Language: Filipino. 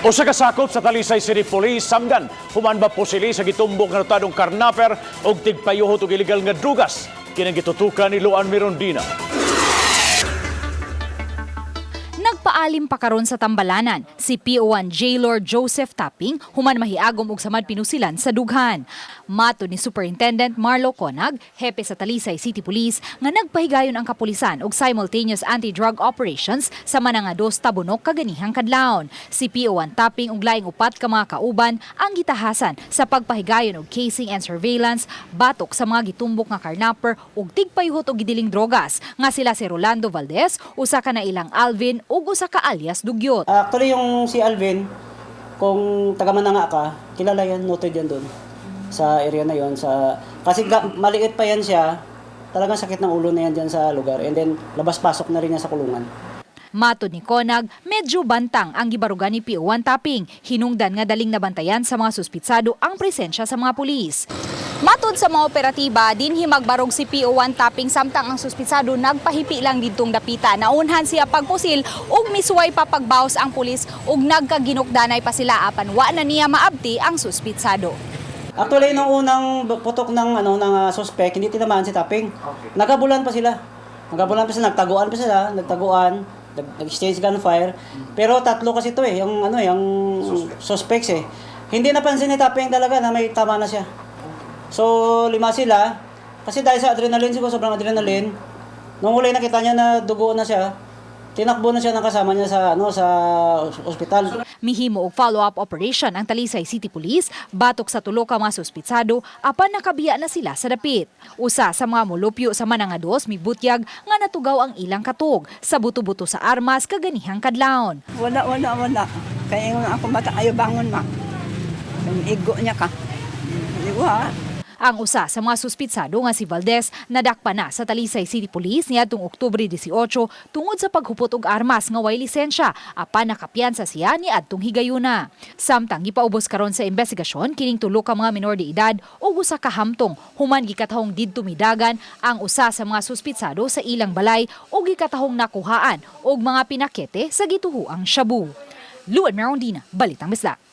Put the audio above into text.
O sa kasakop sa Talisay City Police, samgan, human ba po sila sa gitumbok nga notadong karnaper o tigpayuhot og illegal nga drugas. Kinang gitutukan ni Luan Mirondina. Nagpaalim pa karon sa Tambalanan si PO1 J. Lord Joseph Tapping human mahiagom og samad pinusilan sa dughan. Mato ni Superintendent Marlo Conag, hepe sa Talisay City Police, nga nagpahigayon ang kapulisan og simultaneous anti-drug operations sa manangados tabunok kaganihang kadlawon. Si PO1 Tapping ug laing upat ka mga kauban ang gitahasan sa pagpahigayon og casing and surveillance batok sa mga gitumbok nga karnaper ug tigpayuhot og gidiling drogas nga sila si Rolando Valdez, usa ka na ilang Alvin ug usa ka alias Dugyot. Actually, yung si Alvin, kung taga-Mananga ka, kilala yan, noted yan doon. Sa area na yon, kasi maliit pa yan siya, talagang sakit ng ulo na yan dyan sa lugar. And then, labas-pasok na rin yan sa kulungan. Matod ni Conag, medyo bantang ang gibarugan ni PO1 Tapping. Hinungdan nga daling nabantayan sa mga suspitsado ang presensya sa mga pulis. Matod sa mga operatiba, dinhi magbarog si PO1 Tapping samtang ang suspitsado nagpahipi lang didtong dapita. Naunhan siya pagpusil ug misuway pa pagbawas ang pulis ug nagkaginukdanay pa sila apan wa na niya maabti ang suspitsado. Actually, nung unang putok ng suspect, hindi tinamaan si Tapping. Nagabulan pa sila. Nagtaguan, nag-exchange gunfire. Pero tatlo kasi ito yung suspects eh. Hindi napansin ni Tapping talaga na may tama na siya. So, 5 sila. Kasi dahil sa adrenaline, siguro sobrang adrenaline. Nung huli nakita niya na dugo na siya, tinakbo na siya ng kasama niya sa ospital. Mihimo og follow-up operation ang Talisay City Police batok sa tulo ka mga suspitsado apan nakabiya na sila sa dapit. Usa sa mga molupyo sa manangados mibutyag nga natugaw ang ilang katog sa buto-buto sa armas kaganihang kadlawon. Wala. Kaya nga ako bata ayo bangon ma. Igo niya ka. Diwa. Ang usa sa mga suspitsado nga si Valdez nadakpa na sa Talisay City Police niadtong Oktubre 18 tungod sa paghupot og armas nga way lisensya apan nakapiyansa siya niadtong higayuna. Samtang gipaubos karon sa investigasyon kining tulo ka mga menor de edad ug usa ka hamtong human gikatahong didto midagan ang usa sa mga suspitsado sa ilang balay ug gikatahong nakuhaan og mga pinakete sa gituhuang shabu. Luan Mirondina, Balitang Bisdak.